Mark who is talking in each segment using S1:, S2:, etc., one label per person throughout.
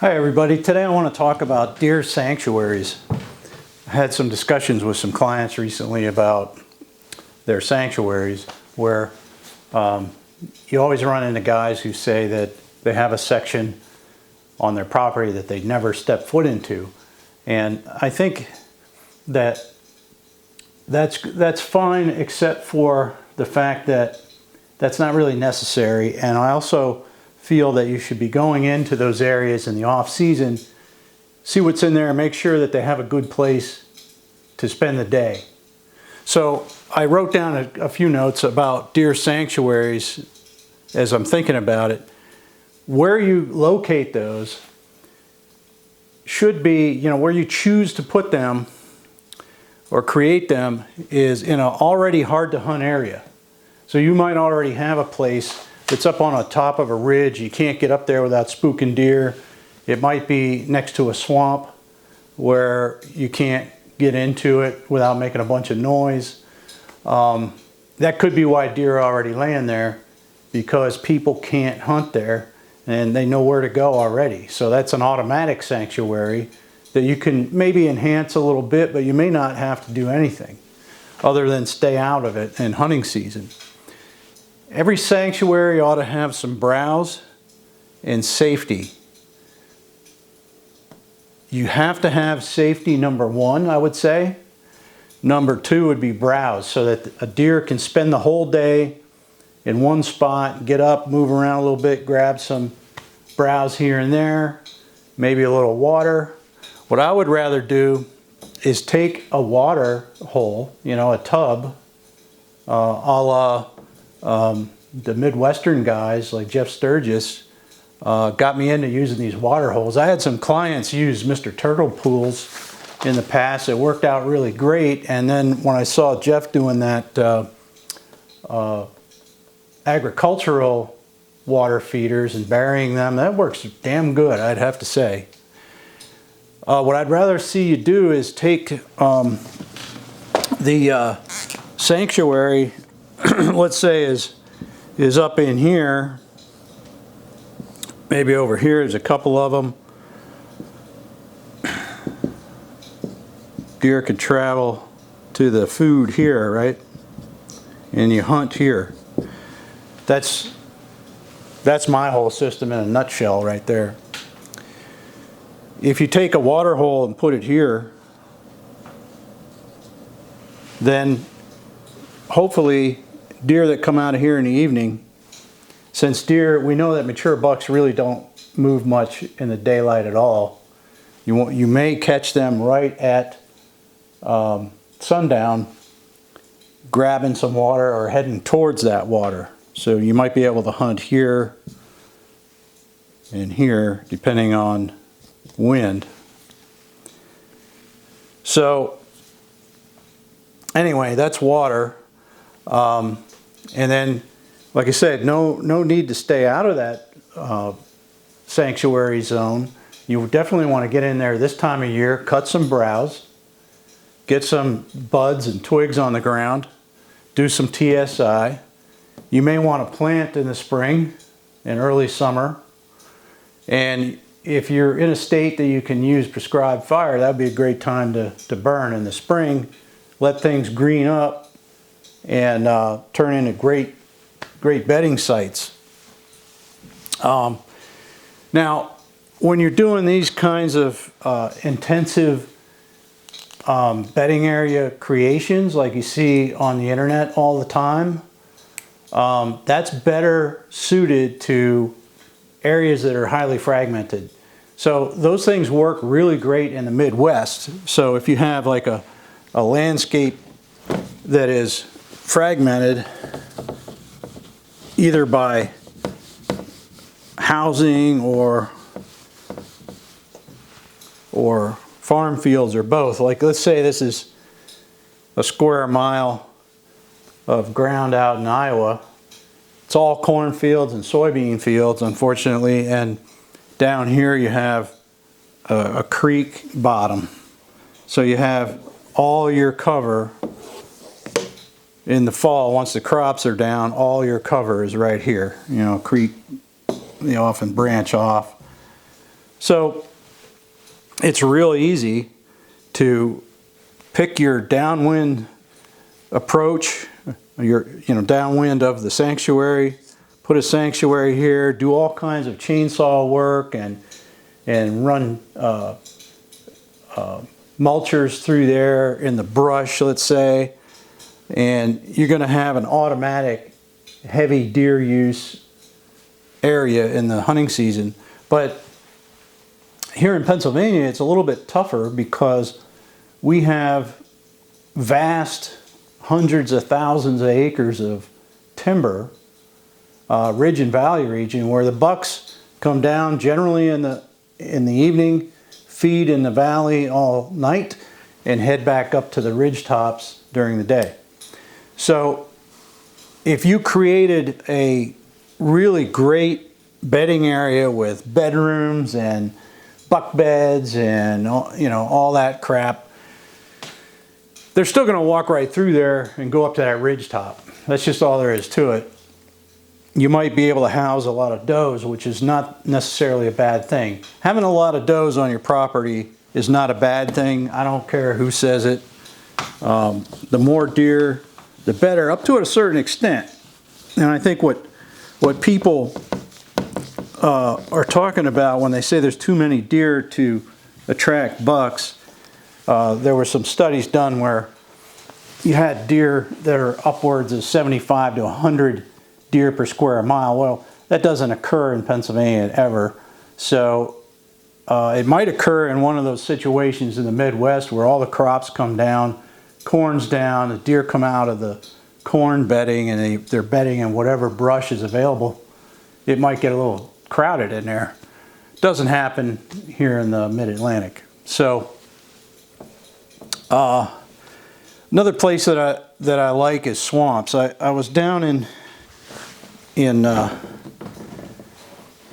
S1: Hi everybody, today I want to talk about deer sanctuaries. I had some discussions with some clients recently about their sanctuaries where you always run into guys who say that they have a section on their property that they never step foot into. And I think that that's fine, except for the fact that that's not really necessary. And I also feel that you should be going into those areas in the off season, see what's in there, and make sure that they have a good place to spend the day. So I wrote down a few notes about deer sanctuaries as I'm thinking about it. Where you locate those should be, where you choose to put them or create them is in an already hard to hunt area. So you might already have a place that's up on the top of a ridge. You can't get up there without spooking deer. It might be next to a swamp where you can't get into it without making a bunch of noise. That could be why deer are already laying there, because people can't hunt there and they know where to go already. So that's an automatic sanctuary that you can maybe enhance a little bit, but you may not have to do anything other than stay out of it in hunting season. Every sanctuary ought to have some browse and safety. You have to have safety, number one, I would say. Number two would be browse, so that a deer can spend the whole day in one spot, get up, move around a little bit, grab some browse here and there, maybe a little water. What I would rather do is take a water hole, a tub, a la the Midwestern guys like Jeff Sturgis got me into using these water holes. I had some clients use Mr. Turtle pools in the past. It worked out really great. And then when I saw Jeff doing that agricultural water feeders and burying them, that works damn good, I'd have to say. What I'd rather see you do is take the sanctuary, let's say is up in here, maybe over here, there's a couple of them. Deer could travel to the food here, right? And you hunt here. That's my whole system in a nutshell right there. If you take a water hole and put it here, then hopefully deer that come out of here in the evening, since deer, we know that mature bucks really don't move much in the daylight at all. You may catch them right at sundown grabbing some water or heading towards that water. So you might be able to hunt here and here depending on wind. So anyway, that's water. And then, like I said, no need to stay out of that sanctuary zone. You definitely want to get in there this time of year, cut some browse, get some buds and twigs on the ground, do some TSI. You may want to plant in the spring and early summer. And if you're in a state that you can use prescribed fire, that would be a great time to burn in the spring. Let things green up and turn into great bedding sites. Now, when you're doing these kinds of intensive bedding area creations like you see on the internet all the time, that's better suited to areas that are highly fragmented. So those things work really great in the Midwest. So if you have like a landscape that is fragmented either by housing or farm fields or both, like let's say this is a square mile of ground out in Iowa. It's all cornfields and soybean fields, unfortunately, and down here you have a creek bottom. So you have all your cover in the fall. Once the crops are down, all your cover is right here. Creek, they often branch off. So it's real easy to pick your downwind approach, your downwind of the sanctuary, put a sanctuary here, do all kinds of chainsaw work and run mulchers through there in the brush, let's say, and you're going to have an automatic heavy deer use area in the hunting season. But here in Pennsylvania, it's a little bit tougher because we have vast hundreds of thousands of acres of timber, ridge and valley region, where the bucks come down generally in the evening, feed in the valley all night, and head back up to the ridge tops during the day. So if you created a really great bedding area with bedrooms and buck beds and all that crap, they're still going to walk right through there and go up to that ridge top. That's just all there is to it. You might be able to house a lot of does, which is not necessarily a bad thing. Having a lot of does on your property is not a bad thing. I don't care who says it. The more deer, the better, up to a certain extent. And I think what people are talking about when they say there's too many deer to attract bucks, there were some studies done where you had deer that are upwards of 75 to 100 deer per square mile. Well, that doesn't occur in Pennsylvania ever. So it might occur in one of those situations in the Midwest where all the crops come down, corn's down, the deer come out of the corn bedding and they're bedding in whatever brush is available. It might get a little crowded in there. Doesn't happen here in the mid-Atlantic. So another place that I like is swamps. I was down in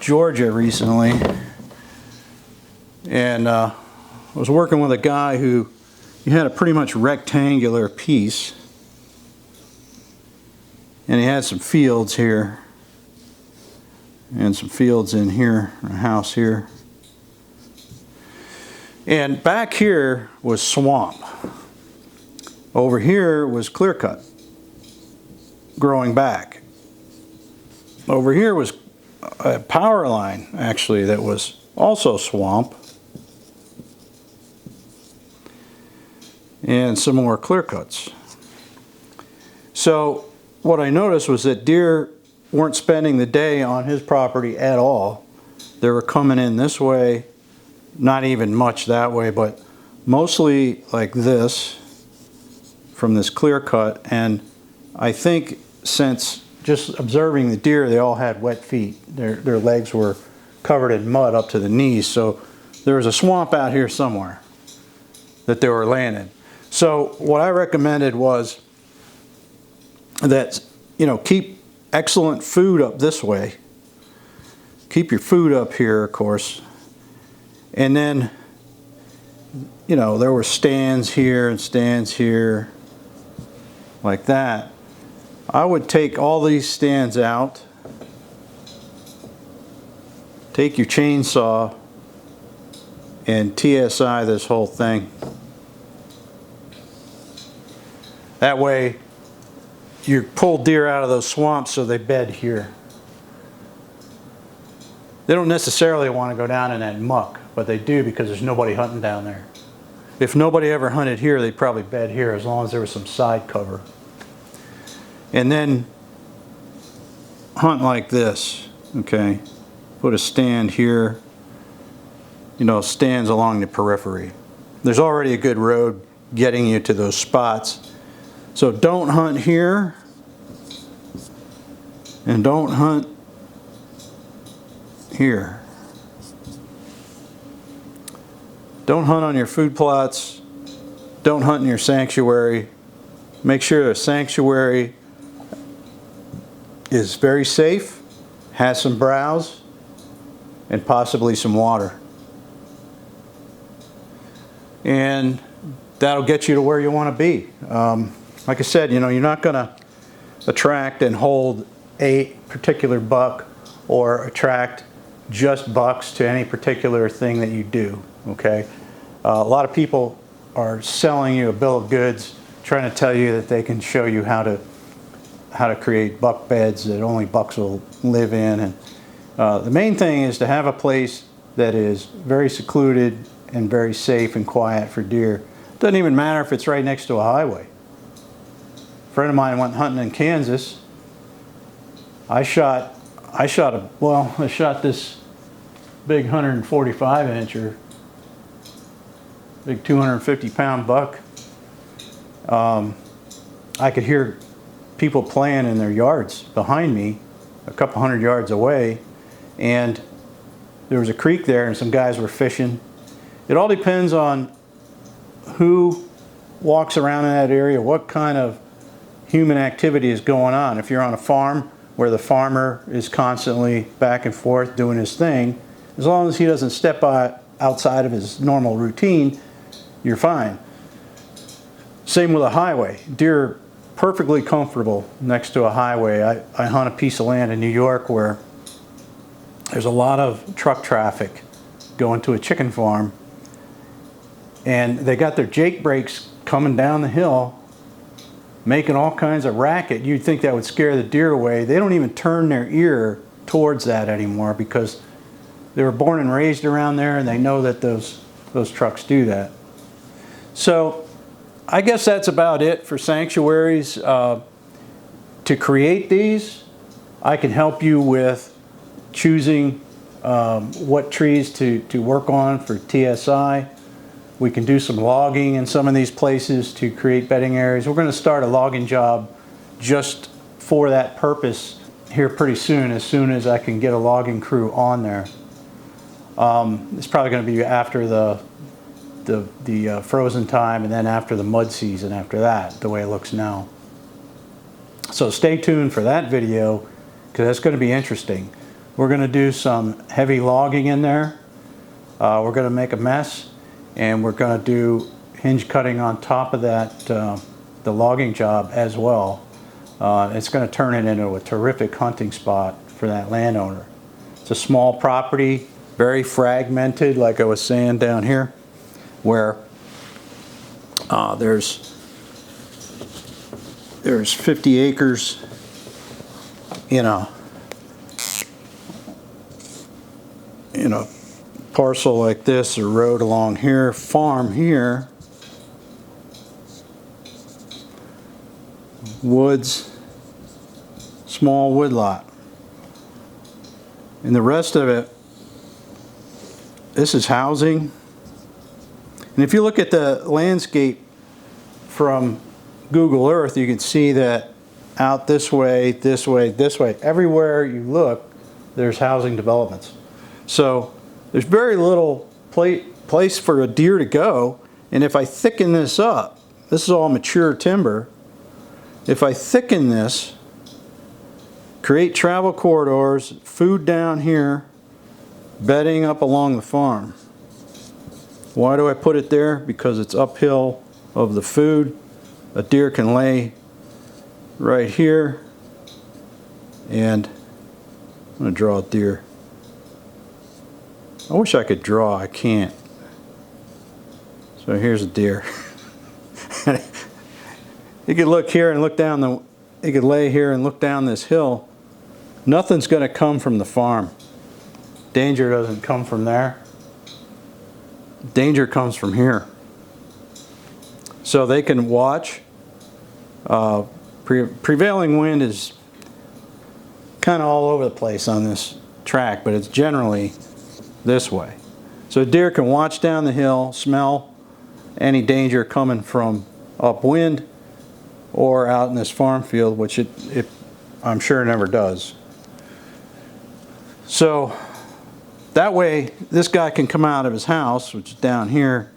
S1: Georgia recently, and I was working with a guy who he had a pretty much rectangular piece, and he had some fields here and some fields in here, a house here, and back here was swamp. Over here was clear cut growing back. Over here was a power line, actually, that was also swamp. And some more clear cuts. So what I noticed was that deer weren't spending the day on his property at all. They were coming in this way, not even much that way, but mostly like this from this clear cut. And I think since just observing the deer, they all had wet feet. Their legs were covered in mud up to the knees. So there was a swamp out here somewhere that they were laying in. So what I recommended was that, keep excellent food up this way. Keep your food up here, of course. And then, there were stands here and stands here, like that. I would take all these stands out, take your chainsaw, and TSI this whole thing. That way, you pull deer out of those swamps so they bed here. They don't necessarily want to go down in that muck, but they do because there's nobody hunting down there. If nobody ever hunted here, they'd probably bed here as long as there was some side cover. And then hunt like this, okay? Put a stand here, stands along the periphery. There's already a good road getting you to those spots. So don't hunt here, and don't hunt here. Don't hunt on your food plots. Don't hunt in your sanctuary. Make sure the sanctuary is very safe, has some browse, and possibly some water. And that'll get you to where you want to be. Like I said, you're not going to attract and hold a particular buck or attract just bucks to any particular thing that you do, okay? A lot of people are selling you a bill of goods, trying to tell you that they can show you how to create buck beds that only bucks will live in. And the main thing is to have a place that is very secluded and very safe and quiet for deer. Doesn't even matter if it's right next to a highway. A friend of mine went hunting in Kansas. I shot this big 145 incher, big 250-pound buck. I could hear people playing in their yards behind me, a couple hundred yards away, and there was a creek there and some guys were fishing. It all depends on who walks around in that area, what kind of human activity is going on. If you're on a farm where the farmer is constantly back and forth doing his thing, as long as he doesn't step outside of his normal routine, you're fine. Same with a highway. Deer are perfectly comfortable next to a highway. I hunt a piece of land in New York where there's a lot of truck traffic going to a chicken farm, and they got their Jake brakes coming down the hill, making all kinds of racket. You'd think that would scare the deer away. They don't even turn their ear towards that anymore because they were born and raised around there, and they know that those trucks do that. So I guess that's about it for sanctuaries. To create these, I can help you with choosing what trees to work on for TSI. We can do some logging in some of these places to create bedding areas. We're going to start a logging job just for that purpose here pretty soon, as I can get a logging crew on there. It's probably going to be after the frozen time, and then after the mud season after that, the way it looks now. So stay tuned for that video, because that's going to be interesting. We're going to do some heavy logging in there. We're going to make a mess, and we're going to do hinge cutting on top of that, the logging job as well. It's going to turn it into a terrific hunting spot for that landowner. It's a small property, very fragmented, like I was saying down here, where there's 50 acres in a parcel like this, a road along here, farm here, woods, small woodlot, and the rest of it, this is housing. And if you look at the landscape from Google Earth, you can see that out this way, this way, this way, everywhere you look, there's housing developments. So there's very little place for a deer to go. And if I thicken this up, this is all mature timber. If I thicken this, create travel corridors, food down here, bedding up along the farm. Why do I put it there? Because it's uphill of the food. A deer can lay right here, and I'm going to draw a deer. I wish I could draw, I can't. So here's a deer. You could look here and look down you could lay here and look down this hill. Nothing's going to come from the farm. Danger doesn't come from there. Danger comes from here. So they can watch. Prevailing wind is kind of all over the place on this track, but it's generally this way. So a deer can watch down the hill, smell any danger coming from upwind or out in this farm field, which it I'm sure never does. So that way this guy can come out of his house, which is down here,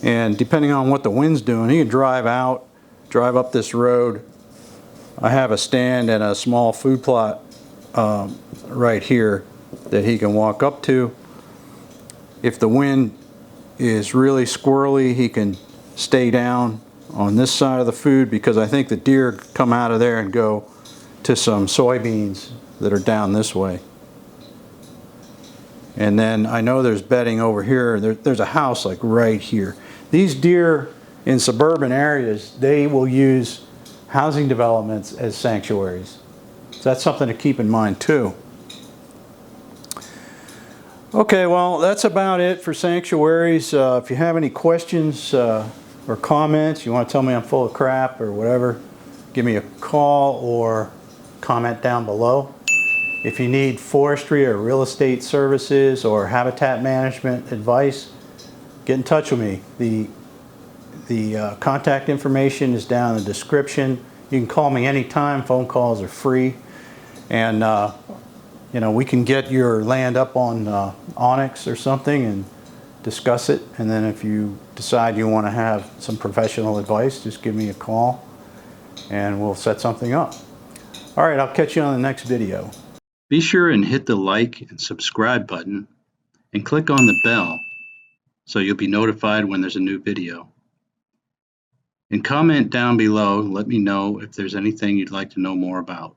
S1: and depending on what the wind's doing, he can drive out, drive up this road. I have a stand and a small food plot right here that he can walk up to. If the wind is really squirrely, he can stay down on this side of the food, because I think the deer come out of there and go to some soybeans that are down this way. And then I know there's bedding over here. There's a house like right here. These deer in suburban areas, they will use housing developments as sanctuaries. So that's something to keep in mind too. Okay, well, that's about it for sanctuaries. If you have any questions or comments, you want to tell me I'm full of crap or whatever, give me a call or comment down below. If you need forestry or real estate services or habitat management advice, get in touch with me. The contact information is down in the description. You can call me anytime. Phone calls are free. And you know, we can get your land up on Onyx or something and discuss it. And then if you decide you want to have some professional advice, just give me a call and we'll set something up. All right, I'll catch you on the next video. Be sure and hit the like and subscribe button and click on the bell so you'll be notified when there's a new video. And comment down below and let me know if there's anything you'd like to know more about.